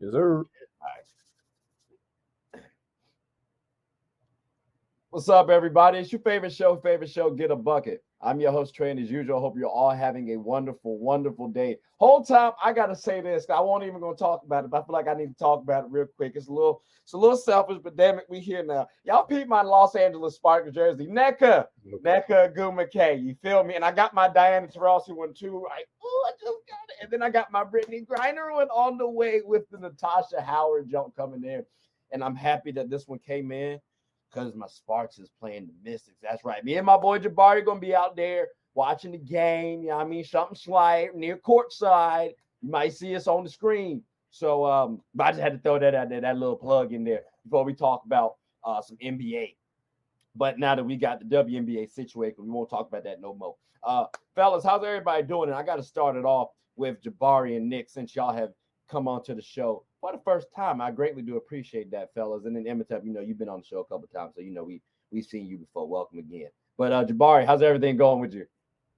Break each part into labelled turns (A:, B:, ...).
A: Yes, sir.
B: All right. What's up, everybody? It's your favorite show, Get a Bucket. I'm your host, Trey, and as usual, I hope you're all having a wonderful, wonderful day. Whole time, I gotta say this. I won't even gonna talk about it, but I feel like I need to talk about it real quick. It's a little selfish, but damn it, we here now. Y'all peep my Los Angeles Sparkers jersey, NECA Guma K. You feel me? And I got my Diana Taurasi one too. I just got it. And then I got my Brittany Griner one on the way with the Natasha Howard jump coming in. And I'm happy that this one came in because my Sparks is playing the Mystics. That's right. Me and my boy Jabari going to be out there watching the game. You know what I mean? Something slight near courtside. You might see us on the screen. So but I just had to throw that out there, that little plug in there before we talk about some NBA. But now that we got the WNBA situation, we won't talk about that no more. Fellas, how's everybody doing? And I got to start it off with Jabari and Nick since y'all have come onto the show for the first time. I greatly do appreciate that, fellas. And then Emitab, you've been on the show a couple of times, so we've seen you before. Welcome again. But Jabari, how's everything going with you?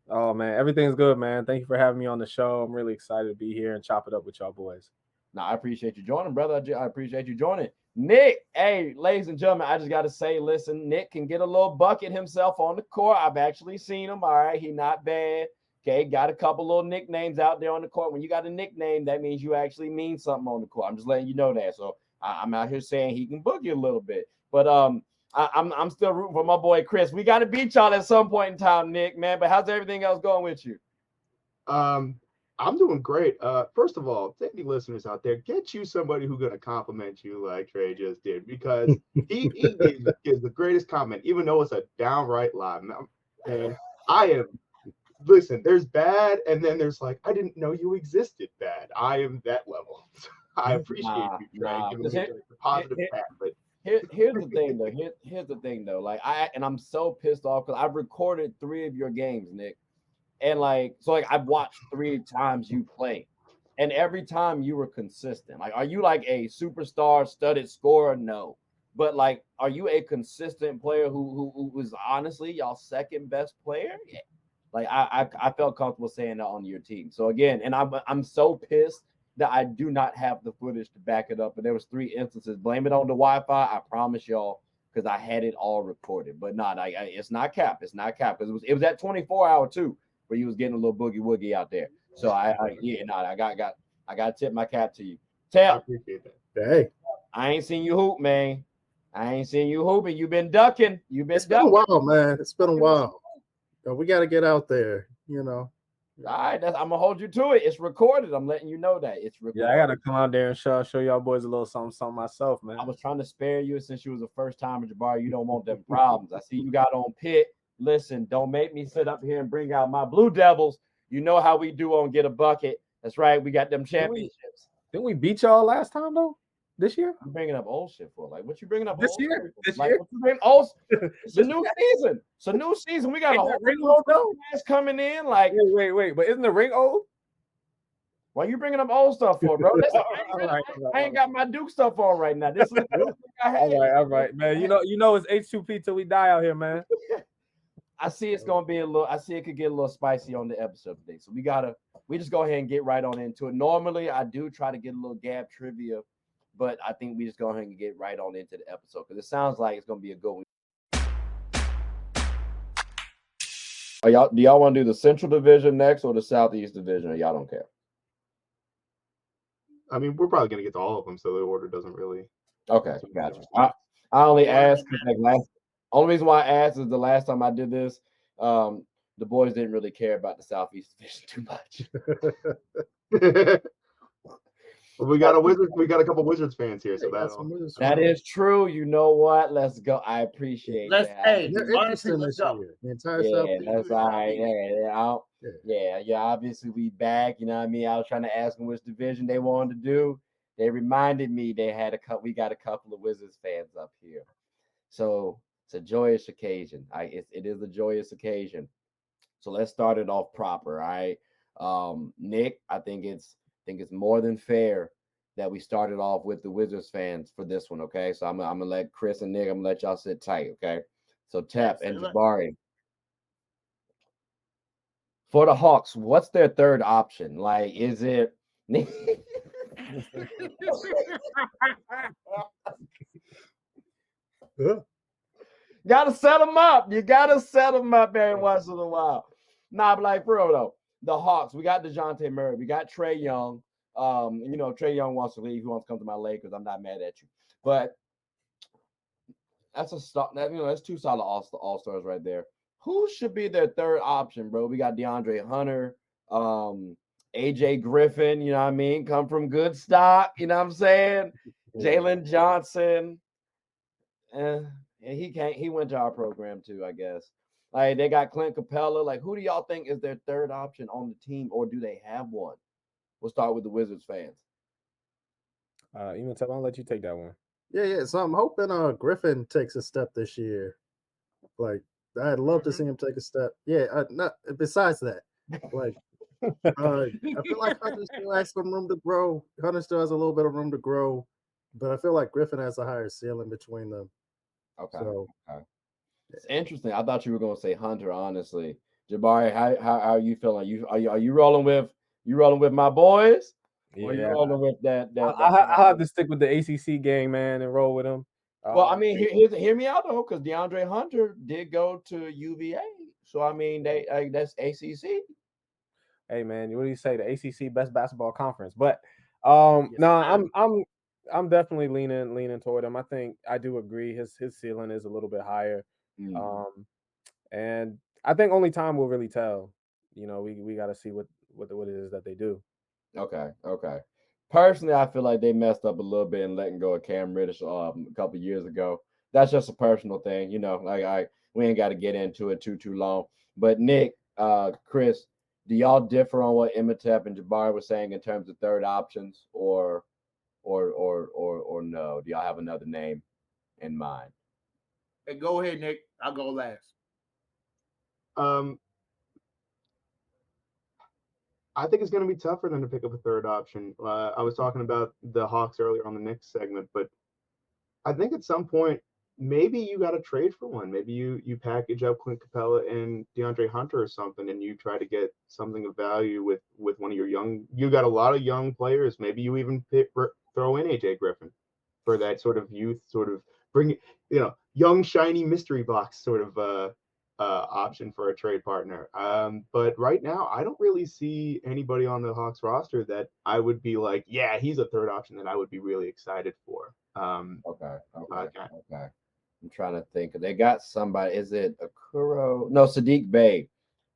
A: Oh man, everything's good, man. Thank you for having me on the show. I'm really excited to be here and chop it up with y'all boys.
B: No, I appreciate you joining, brother. I appreciate you joining. Nick, hey, ladies and gentlemen, I just got to say, listen, Nick can get a little bucket himself on the court. I've actually seen him. All right, he not bad. Okay, got a couple little nicknames out there on the court. When you got a nickname, that means you actually mean something on the court. I'm just letting you know that. So I'm out here saying he can boogie a little bit, but I'm still rooting for my boy Chris. We got to beat y'all at some point in time, Nick, man. But how's everything else going with you?
C: I'm doing great. First of all, to any listeners out there, get you somebody who's gonna compliment you like Trey just did, because he gives the greatest comment, even though it's a downright lie. And I am listen, there's bad, and then there's like, I didn't know you existed bad. I am that level. I appreciate you, Trey, giving me the positive pat, but
B: here's the thing though. Here's the thing though. Like I'm so pissed off because I've recorded 3 of your games, Nick. And so I've watched 3 times you play, and every time you were consistent. Like, are you like a superstar studded scorer? No, but like, are you a consistent player who was honestly y'all second best player? Yeah. Like I felt comfortable saying that on your team. So again, and I'm so pissed that I do not have the footage to back it up. But there was 3 instances. Blame it on the Wi-Fi. I promise y'all, because I had it all recorded. But not, it's not cap. It's not cap because it was at 24-hour too, where you was getting a little boogie woogie out there. So I got to tip my cap to you.
C: I appreciate that.
A: Hey,
B: I ain't seen you hoop, man. I ain't seen you hooping. You've been ducking.
D: It's been a while, man. It's been a while. We got to get out there,
B: All right, I'm gonna hold you to it. It's recorded. I'm letting you know that it's recorded.
A: Yeah, I gotta come out there and show y'all boys a little something myself, man.
B: I was trying to spare you since you was a first timer, Jabari. You don't want them problems. I see you got on Pitt. Listen, don't make me sit up here and bring out my Blue Devils. You know how we do on Get a Bucket. That's right. We got them championships.
A: Didn't we beat y'all last time though? This year?
B: I'm bringing up old shit for. Like, what you bringing up?
A: This
B: old
A: year?
B: Shit
A: This
B: like,
A: year?
B: What you bringing old? It's a new season. It's a new season. We got a whole
A: ring old though
B: coming in. Like,
A: wait. But isn't the ring old?
B: Why you bringing up old stuff for, bro? I ain't got my Duke stuff on right now. This is the thing I had.
A: All right, man. You know it's H2P till we die out here, man.
B: I see it's gonna be I see it could get a little spicy on the episode today. So we just go ahead and get right on into it. Normally I do try to get a little Gab trivia, but I think we just go ahead and get right on into the episode because it sounds like it's gonna be a good one. Do y'all want to do the Central Division next or the Southeast Division, or y'all don't care?
C: I mean, we're probably gonna get to all of them, so the order doesn't really.
B: Okay, gotcha. I only asked because only reason why I asked is the last time I did this, the boys didn't really care about the Southeast Division too much.
C: Well, we got a couple Wizards fans here, so
B: that is true. You know what? Let's go. I appreciate that.
D: Hey, they're interesting this year. The entire Southeast.
B: That's all right. Yeah. Obviously, we back. You know what I mean? I was trying to ask them which division they wanted to do. They reminded me they had we got a couple of Wizards fans up here, so it's a joyous occasion. It is a joyous occasion. So let's start it off proper. All right, Nick. I think it's more than fair that we started off with the Wizards fans for this one. Okay, so I'm gonna let Chris and Nick. I'm gonna let y'all sit tight. Okay, so Tap and Jabari. For the Hawks, what's their third option? Like, is it Gotta set them up. You gotta set them up every once in a while. Nah, but like for real though, the Hawks, we got DeJounte Murray, we got Trae Young. And Trae Young wants to leave. He wants to come to my Lakers. I'm not mad at you. But that's a start. That's two solid all-stars right there. Who should be their third option, bro? We got DeAndre Hunter, AJ Griffin, you know what I mean? Come from good stock, you know what I'm saying? Jalen Johnson. And he went to our program too, I guess. Like they got Clint Capella. Like, who do y'all think is their third option on the team, or do they have one? We'll start with the Wizards fans.
A: Even I'll let you take that one.
D: Yeah. So I'm hoping Griffin takes a step this year. Like I'd love to see him take a step. Yeah, not besides that. Like I feel like Hunter still has some room to grow. Hunter still has a little bit of room to grow, but I feel like Griffin has a higher ceiling between them.
B: Okay.
D: So,
B: okay. It's interesting. I thought you were going to say Hunter, honestly. Jabari, how are you feeling? Are you rolling with my boys? Or are you rolling with that?
A: I'll have to stick with the ACC gang, man, and roll with them.
B: Well, I mean, hear me out though, because DeAndre Hunter did go to UVA, so I mean, that's ACC.
A: Hey, man, what do you say? The ACC best basketball conference, but no, I'm definitely leaning toward him. I think I do agree. His ceiling is a little bit higher, and I think only time will really tell. We got to see what it is that they do.
B: Okay. Personally, I feel like they messed up a little bit in letting go of Cam Reddish a couple of years ago. That's just a personal thing, we ain't got to get into it too long. But Nick, Chris, do y'all differ on what Imhotep and Jabari were saying in terms of third options, or no? Do y'all have another name in mind?
E: Hey, go ahead, Nick. I'll go last.
C: I think it's going to be tough for them to pick up a third option. I was talking about the Hawks earlier on the Knicks segment, but I think at some point, maybe you got to trade for one. Maybe you package up Clint Capella and DeAndre Hunter or something, and you try to get something of value with one of your young. You got a lot of young players. Maybe you even throw in AJ Griffin for that sort of youth, sort of bring young shiny mystery box sort of option for a trade partner. But right now, I don't really see anybody on the Hawks roster that I would be like, yeah, he's a third option that I would be really excited for.
B: Okay. I'm trying to think. They got somebody. Is it Akuro? No, Sadiq Bey.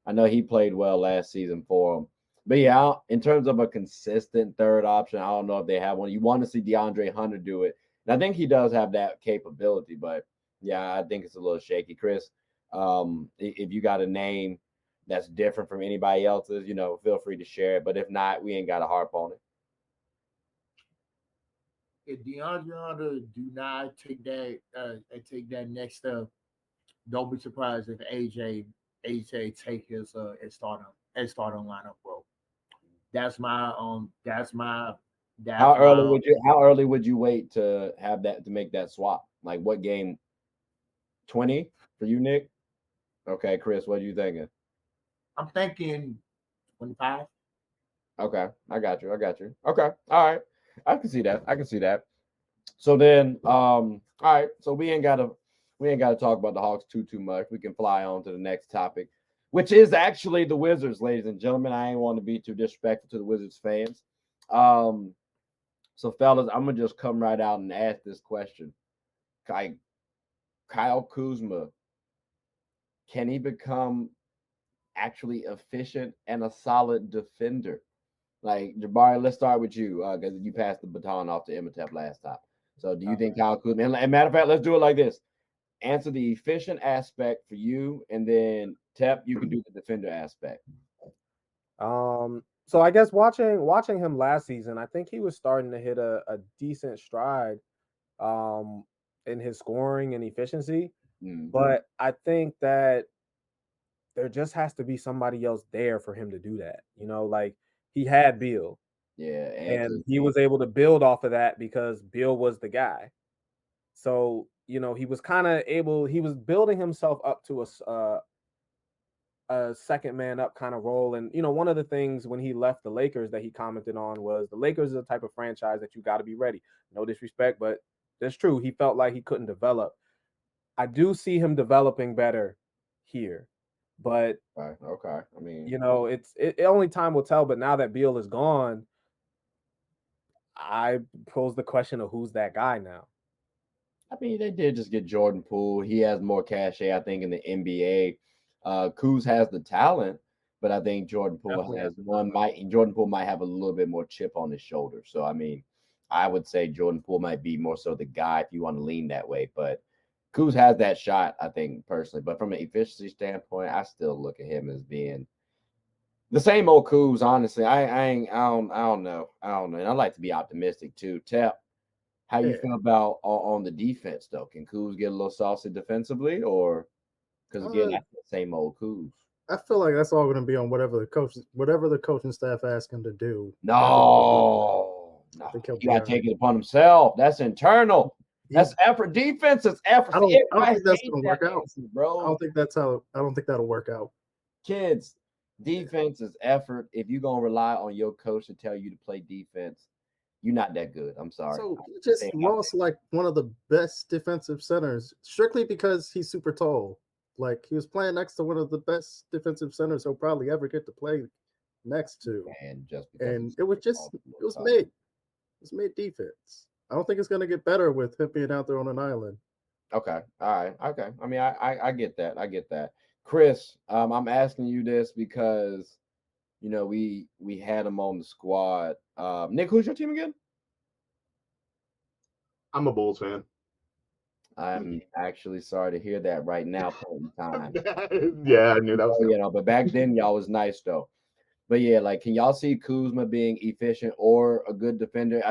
B: I know he played well last season for them. But yeah, in terms of a consistent third option, I don't know if they have one. You want to see DeAndre Hunter do it. And I think he does have that capability. But yeah, I think it's a little shaky. Chris, if you got a name that's different from anybody else's, feel free to share it. But if not, we ain't got to harp on it.
E: If DeAndre Hunter do not take that next step, don't be surprised if AJ take his starting lineup, bro. That's my
B: How early would you wait to have that, to make that swap? Like what game? 20 for you, Nick? Okay, Chris, what are you thinking?
E: I'm thinking 25.
B: Okay, I got you. Okay, all right. I can see that. So then, all right. So we ain't gotta talk about the Hawks too much. We can fly on to the next topic, which is actually the Wizards, ladies and gentlemen. I ain't want to be too disrespectful to the Wizards fans. So fellas, I'm gonna just come right out and ask this question. Kyle Kuzma, can he become actually efficient and a solid defender? Like, Jabari, let's start with you, because you passed the baton off to Imhotep last time. So do you think Kyle Kuzma, and matter of fact, let's do it like this. Answer the efficient aspect for you, and then Tep, you can do the defender aspect.
A: So I guess watching him last season, I think he was starting to hit a decent stride in his scoring and efficiency. But I think that there just has to be somebody else there for him to do that. Like he had Beal.
B: Yeah.
A: And he was able to build off of that because Beal was the guy. So, he was kind of he was building himself up to a second man up kind of role. And one of the things when he left the Lakers that he commented on was the Lakers is the type of franchise that you got to be ready. No disrespect, but that's true. He felt like he couldn't develop. I do see him developing better here, but
B: okay. I mean,
A: it only time will tell. But now that Beal is gone, I pose the question of who's that guy now.
B: I mean, they did just get Jordan Poole. He has more cachet, I think, in the NBA. Kuz has the talent, but I think Jordan Poole Jordan Poole might have a little bit more chip on his shoulder. So I mean, I would say Jordan Poole might be more so the guy if you want to lean that way. But Kuz has that shot, I think, personally. But from an efficiency standpoint, I still look at him as being the same old Kuz. Honestly, I don't know. And I like to be optimistic too. Tap. How you feel about on the defense though? Can Kuz get a little saucy defensively, or because again, that's the same old Kuz?
D: I feel like that's all going to be on whatever the coaching staff asks him to do.
B: No, he got to take it upon himself. That's internal. That's effort. Defense is effort.
D: I don't think that's going to work out,
B: bro.
D: I don't think that'll work out.
B: Kids, defense is effort. If you're gonna rely on your coach to tell you to play defense, you're not that good. I'm sorry.
D: So he just lost like one of the best defensive centers strictly because he's super tall. Like he was playing next to one of the best defensive centers he'll probably ever get to play next to.
B: And
D: it was made defense. I don't think it's gonna get better with him being out there on an island.
B: Okay. All right. Okay. I mean, I get that. I get that. Chris, I'm asking you this because we had him on the squad. Nick, who's your team again?
C: I'm a Bulls fan.
B: I'm actually sorry to hear that right now, point in time.
C: Yeah, I knew that was
B: but back then y'all was nice though. But yeah, like, can y'all see Kuzma being efficient or a good defender?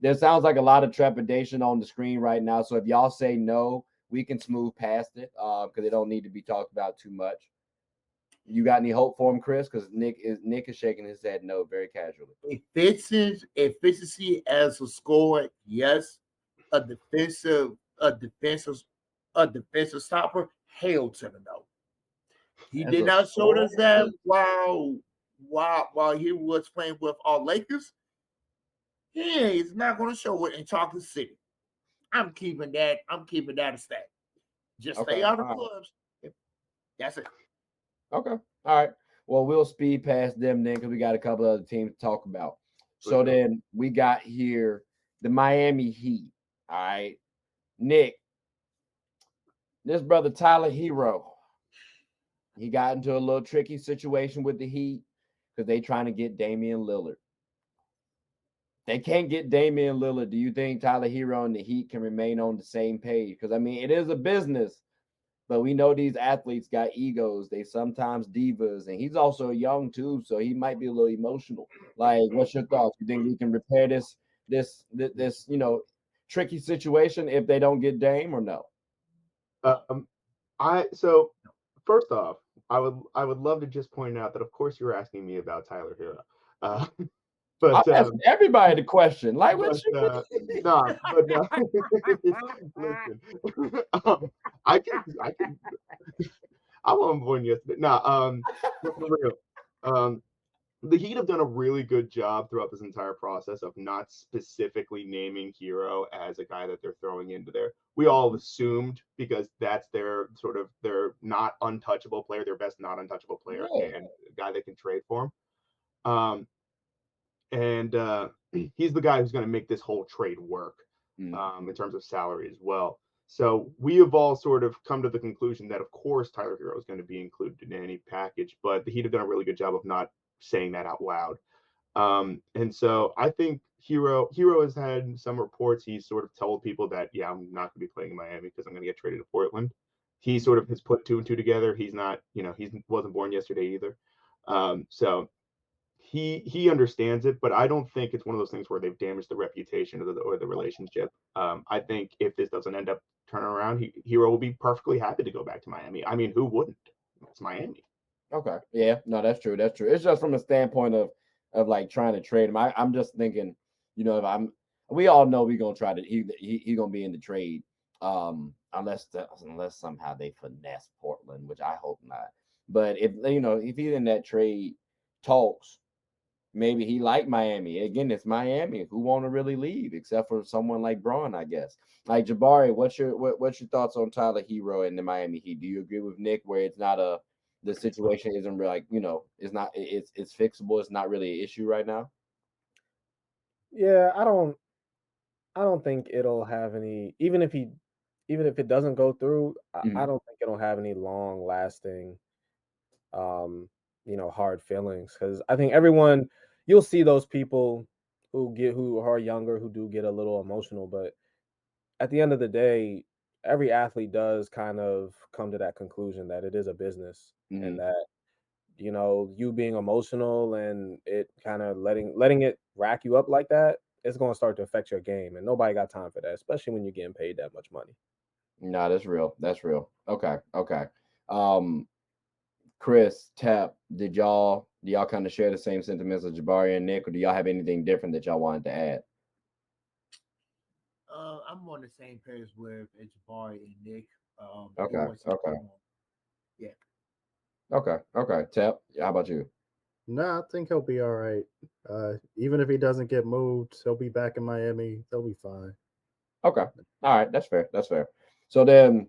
B: There sounds like a lot of trepidation on the screen right now. So if y'all say no, we can smooth past it because it don't need to be talked about too much. You got any hope for him, Chris? Because Nick is shaking his head no very casually.
E: Efficiency as a scorer, yes. A defensive stopper, hell to the no. He did not show us that while he was playing with our Lakers. He's not going to show it in Chocolate City. I'm keeping that a stat. Just stay out of clubs. That's it.
B: Okay. All right. Well, we'll speed past them then because we got a couple other teams to talk about. So then we got here the Miami Heat. All right. Nick, this brother Tyler Hero, he got into a little tricky situation with the Heat because they trying to get Damian Lillard. They can't get Damian Lillard. Do you think Tyler Hero and the Heat can remain on the same page? Because, I mean, it is a business, but we know these athletes got egos. They sometimes divas, and he's also young too, so he might be a little emotional. Like, what's your thoughts? You think we can repair this tricky situation if they don't get Dame or no?
C: So first off, I would love to just point out that of course you were asking me about Tyler Hero. But
B: I'm asking everybody the question. Like, what you
C: no. Listen, I can. I wasn't born yesterday. No, for real. The Heat have done a really good job throughout this entire process of not specifically naming Hero as a guy that they're throwing into there. We all assumed because that's their not untouchable player, their best not untouchable player, and a guy they can trade for him. And he's the guy who's going to make this whole trade work in terms of salary as well. So we have all sort of come to the conclusion that, of course, Tyler Hero is going to be included in any package, but the Heat have done a really good job of not saying that out loud. And so I think Hero has had some reports. He's sort of told people that, yeah, I'm not going to be playing in Miami because I'm going to get traded to Portland. He sort of has put two and two together. He's not, he wasn't born yesterday either. So he understands it, but I don't think it's one of those things where they've damaged the reputation or the relationship. I think if this doesn't end up turning around, Hero will be perfectly happy to go back to Miami. I mean, who wouldn't? It's Miami.
B: Okay. Yeah. No, that's true. That's true. It's just from a standpoint of like trying to trade him. I'm just thinking, if we all know we're gonna try to he gonna be in the trade, unless somehow they finesse Portland, which I hope not. But if he's in that trade talks, maybe he like Miami. Again, it's Miami. Who want to really leave except for someone like Braun, I guess. Like Jabari, what's your thoughts on Tyler Hero and the Miami Heat? Do you agree with Nick where it's not the situation isn't like it's fixable? It's not really an issue right now.
A: Yeah, I don't think it'll have any. Even if it doesn't go through, I don't think it'll have any long lasting hard feelings, because I think you'll see those people who are younger who do get a little emotional, but at the end of the day, every athlete does kind of come to that conclusion that it is a business, and that you being emotional and it kind of letting it rack you up like that, it's going to start to affect your game, and nobody got time for that, especially when you're getting paid that much money.
B: No, that's real. That's real. Okay. Um, Chris, Tap, do y'all kind of share the same sentiments as Jabari and Nick, or do y'all have anything different that y'all wanted to add?
E: I'm on the same page with Jabari and Nick. It
B: Okay.
E: was
B: Okay.
E: yeah.
B: Okay. Tap, how about you?
D: No, I think he'll be all right. Even if he doesn't get moved, he'll be back in Miami. They'll be fine.
B: Okay. All right. That's fair. That's fair. So then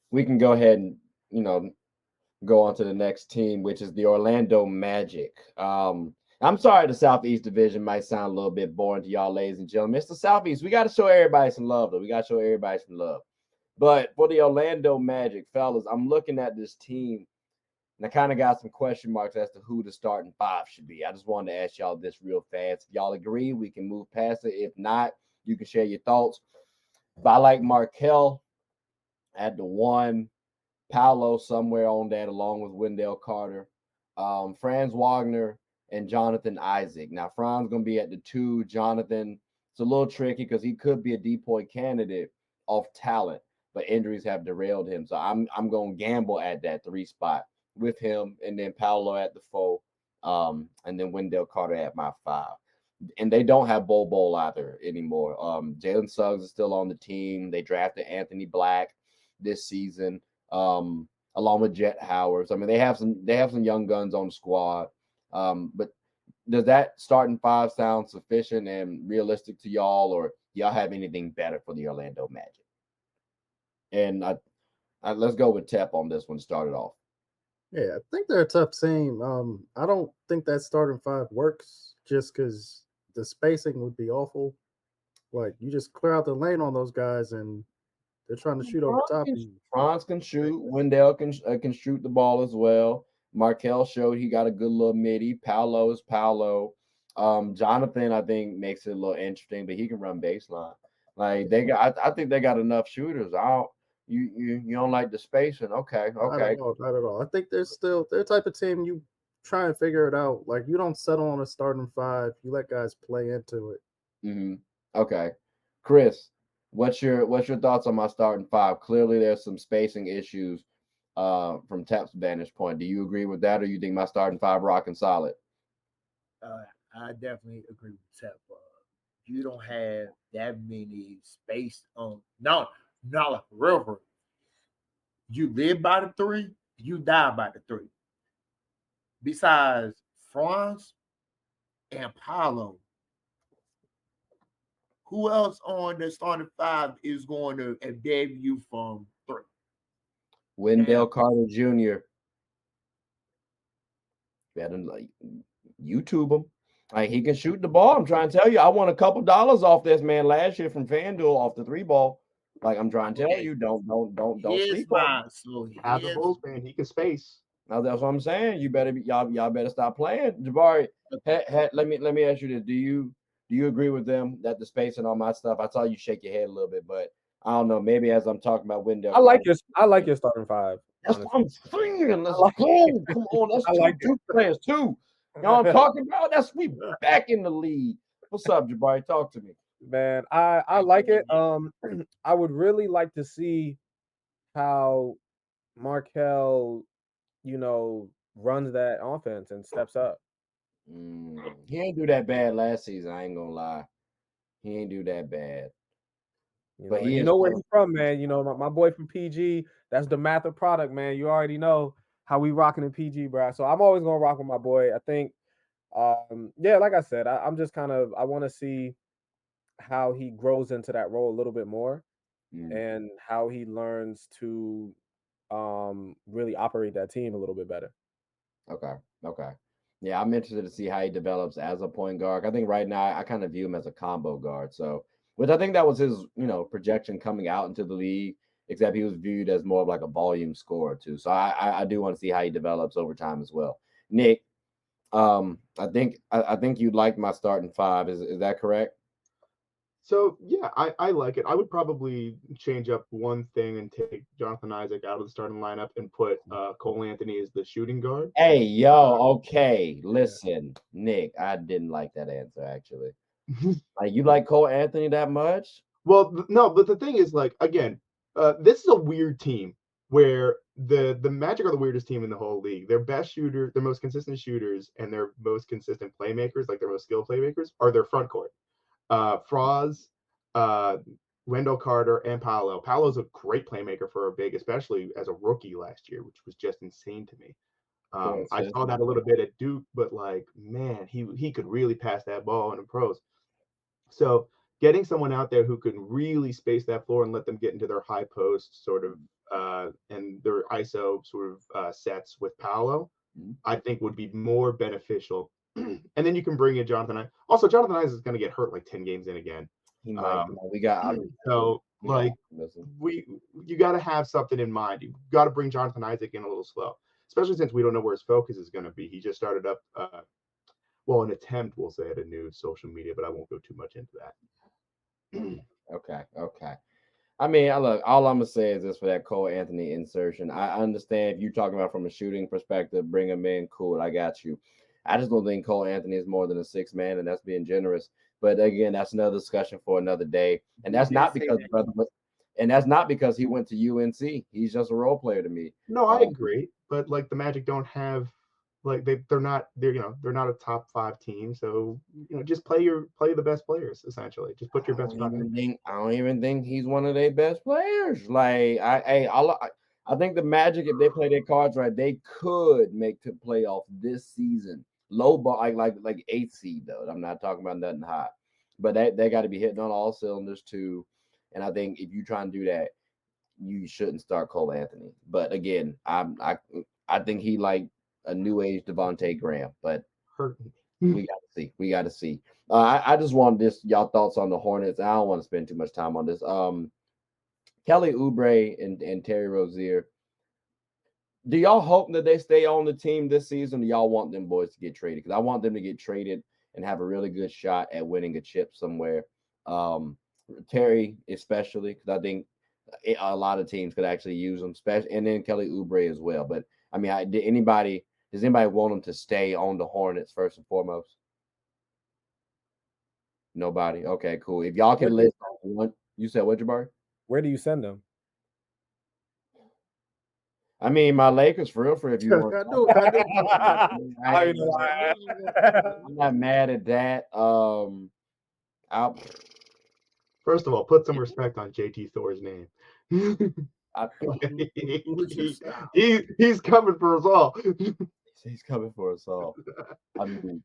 B: we can go ahead and go on to the next team, which is the Orlando Magic. I'm sorry, the Southeast Division might sound a little bit boring to y'all, ladies and gentlemen. It's the Southeast. We got to show everybody some love, though. We got to show everybody some love. But for the Orlando Magic, fellas, I'm looking at this team, and I kind of got some question marks as to who the starting five should be. I just wanted to ask y'all this real fast. If y'all agree, we can move past it. If not, you can share your thoughts. But I like Markel at the one, Paolo somewhere on that, along with Wendell Carter, Franz Wagner, and Jonathan Isaac. Now, Franz going to be at the two. Jonathan, it's a little tricky because he could be a depoy candidate off talent, but injuries have derailed him. So I'm going to gamble at that three spot with him, and then Paolo at the four, and then Wendell Carter at my five. And they don't have Bol either anymore. Jalen Suggs is still on the team. They drafted Anthony Black this season, along with Jet Howard. So, I mean, they have some young guns on the squad. But does that starting five sound sufficient and realistic to y'all, or y'all have anything better for the Orlando Magic? And let's go with Tep on this one. Start it off.
D: Yeah, I think they're a tough team. I don't think that starting five works just because the spacing would be awful. Like you just clear out the lane on those guys, and they're trying to shoot over top of you.
B: Franz can shoot. Wendell can shoot the ball as well. Markel showed he got a good little midi. Paolo is Paolo. Jonathan, I think, makes it a little interesting, but he can run baseline. Like I think they got enough shooters. You don't like the spacing? Okay.
D: Not at all. Not at all. I think they're the type of team you try and figure it out. Like you don't settle on a starting five. You let guys play into it.
B: Mm-hmm. Okay, Chris, what's your thoughts on my starting five? Clearly, there's some spacing issues from Tap's vantage point. Do you agree with that, or you think my starting five rocking solid?
E: I definitely agree with Tep. You don't have that many space on no, not river. You live by the three, you die by the three. Besides Franz and Paulo, who else on the starting five is going to debut from three?
B: Wendell Carter Jr. Better like YouTube him. Like he can shoot the ball. I'm trying to tell you, I won a couple dollars off this man last year from FanDuel off the three ball. Like I'm trying to tell you, don't sleep on him.
E: So
C: As a Bulls fan, he can space.
B: Now that's what I'm saying. You better be y'all better stop playing. Jabari, let me ask you this. Do you agree with them that the space and all my stuff? I saw you shake your head a little bit, but I don't know. Maybe as I'm talking about Wendell,
A: I like your starting five.
B: That's what I'm saying. Let's go. Come on, that's two players too. You know what I'm talking about? That's we back in the league. What's up, Jabari? Talk to me.
A: Man, I like it. I would really like to see how Markel, runs that offense and steps up.
B: He ain't do that bad last season. I ain't gonna lie. He ain't do that bad.
A: But you know where he's from, man. My boy from PG. That's the Mather product, man. You already know how we rocking in PG, bro. So I'm always gonna rock with my boy. I think, yeah, like I said, I'm just kind of I want to see how he grows into that role a little bit more, and how he learns to really operate that team a little bit better.
B: Okay. Okay. Yeah, I'm interested to see how he develops as a point guard. I think right now I kind of view him as a combo guard. So, which I think that was his, projection coming out into the league, except he was viewed as more of like a volume scorer too. So I do want to see how he develops over time as well. Nick, I think you like my starting five. Is that correct?
C: So yeah, I like it. I would probably change up one thing and take Jonathan Isaac out of the starting lineup and put Cole Anthony as the shooting guard.
B: Hey, yo, okay. Listen, Nick, I didn't like that answer actually. Like, you like Cole Anthony that much?
C: Well, no, but the thing is, like, again, this is a weird team where the Magic are the weirdest team in the whole league. Their best shooter, their most consistent shooters, and their most consistent playmakers, like their most skilled playmakers, are their front court. Franz, uh, Wendell Carter, and Paolo. Paolo's a great playmaker for a big, especially as a rookie last year, which was just insane to me. I saw that a little bit at Duke, but like, man, he could really pass that ball in the pros. So getting someone out there who can really space that floor and let them get into their high post sort of and their ISO sort of sets with Paolo, I think would be more beneficial. And then you can bring in Jonathan. Also, Jonathan Isaac is going to get hurt like 10 games in again.
B: He might. We got.
C: So like you got to have something in mind. You got to bring Jonathan Isaac in a little slow, especially since we don't know where his focus is going to be. He just started up. Well, an attempt, we'll say, at a new social media, but I won't go too much into that.
B: Okay. Okay. I mean, look, all I'm gonna say is this for that Cole Anthony insertion. I understand if you're talking about from a shooting perspective, bring him in, cool, I got you. I just don't think Cole Anthony is more than a six man, and that's being generous. But again, that's another discussion for another day. And that's not because that's not because he went to UNC. He's just a role player to me.
C: No, I agree, but like the Magic don't have like they're not a top 5 team, so just play the best players essentially. Just put your best.
B: I don't even think he's one of their best players. Like I think the Magic, if they play their cards right, they could make the playoff this season. Low ball, like 8th seed though. I'm not talking about nothing high, but they got to be hitting on all cylinders too. And I think if you try and do that, you shouldn't start Cole Anthony. But again, I think he like a new age Devontae Graham, but we got to see. We got to see. I just want y'all thoughts on the Hornets. I don't want to spend too much time on this. Kelly Oubre and Terry Rozier. Do y'all hope that they stay on the team this season? Or do y'all want them boys to get traded? Because I want them to get traded and have a really good shot at winning a chip somewhere. Terry, especially, because I think a lot of teams could actually use them, and then Kelly Oubre as well. But I mean, does anybody want them to stay on the Hornets first and foremost? Nobody. Okay, cool. If y'all can list one, you said what, Jabari?
A: Where do you send them?
B: I mean, my Lakers for real. If you want, I'm not mad at that.
C: First of all, put some respect on JT Thor's name. He's coming for us all.
B: He's coming for us all. I mean,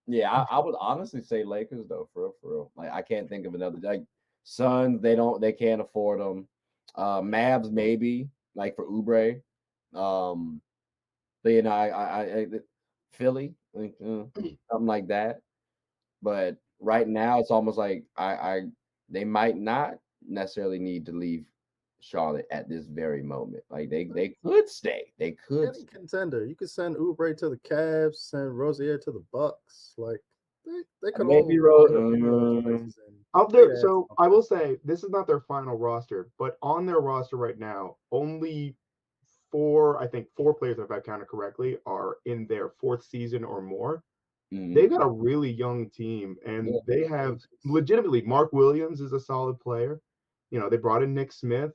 B: yeah, I would honestly say Lakers though, for real. Like I can't think of another. Like Suns, they can't afford them. Mavs maybe, like for Oubre. But I Philly, like, something like that. But right now, it's almost like they might not necessarily need to leave Charlotte at this very moment. Like they could stay. They could
D: any contender. You could send Oubre to the Cavs, send Rozier to the Bucks. Like they could
B: maybe
C: out there. So I will say this is not their final roster, but on their roster right now, only four players, if I counted correctly, are in their 4th season or more. They got a really young team, and they have legitimately Mark Williams is a solid player. They brought in Nick Smith.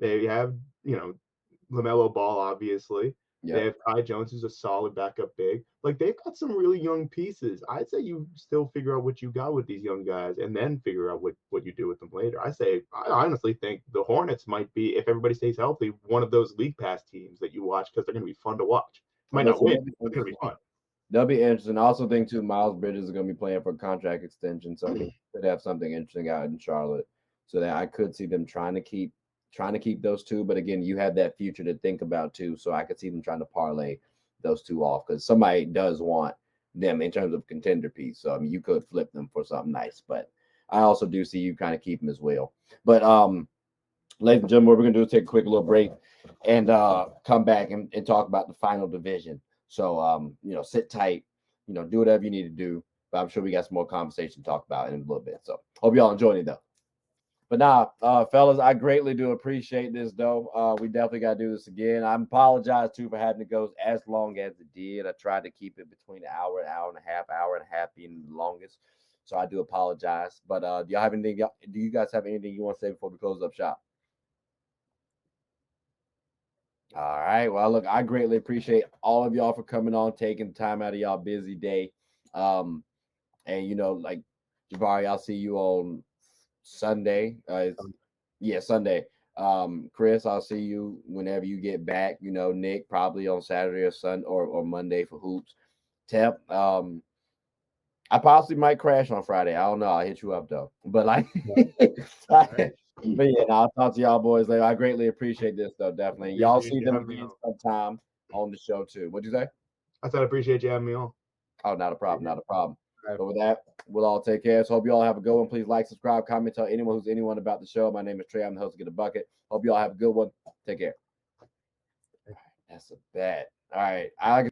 C: They have LaMelo Ball, obviously. They have Ty Jones, who's a solid backup big. Like, they've got some really young pieces. I'd say you still figure out what you got with these young guys and then figure out what you do with them later. I honestly think the Hornets might be, if everybody stays healthy, one of those league pass teams that you watch because they're going to be fun to watch. Might not win, but it's going to be fun.
B: That'll be interesting. I also think too, Miles Bridges is going to be playing for a contract extension, so he could have something interesting out in Charlotte. So that I could see them trying to keep those two. But again, you have that future to think about too. So I could see them trying to parlay those two off because somebody does want them in terms of contender piece. So I mean, you could flip them for something nice. But I also do see you kind of keep them as well. But ladies and gentlemen, what we're gonna do is take a quick little break and come back and talk about the final division. So sit tight, do whatever you need to do. But I'm sure we got some more conversation to talk about in a little bit. So hope y'all enjoying it though. But now, fellas, I greatly do appreciate this though. We definitely got to do this again. I apologize too for having to go as long as it did. I tried to keep it between an hour and a half being the longest. So I do apologize. But do y'all have anything? Do you guys have anything you want to say before we close up shop? All right. Well, look, I greatly appreciate all of y'all for coming on, taking time out of y'all busy day. And like Jabari, I'll see you on Sunday. Sunday. Chris, I'll see you whenever you get back. Nick probably on Saturday or Sunday or Monday for hoops. Tep, I possibly might crash on Friday. I don't know. I'll hit you up though. But but yeah, I'll talk to y'all boys later. I greatly appreciate this though, definitely. Y'all see them again sometime on the show too. What'd you say?
C: I said I appreciate you having me on.
B: Oh, not a problem, not a problem. But with that, we'll all take care. So hope you all have a good one. Please like, subscribe, comment, tell anyone about the show. My name is Trey. I'm the host of Get a Bucket. Hope you all have a good one. Take care. That's a bet. All right.
F: I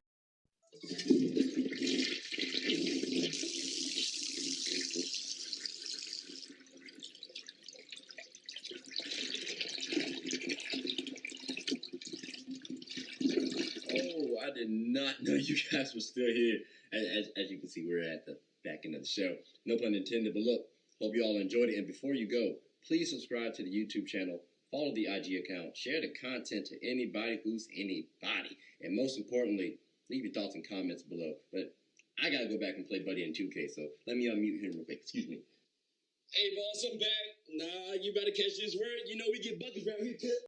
F: did not know you guys were still here. As you can see, we're at the back end of the show. No pun intended, but look, hope you all enjoyed it. And before you go, please subscribe to the YouTube channel, follow the IG account, share the content to anybody who's anybody. And most importantly, leave your thoughts and comments below. But I got to go back and play Buddy in 2K, so let me unmute him real quick. Excuse me. Hey, boss, I'm back. Nah, you better catch this word. We get buckets around here, too.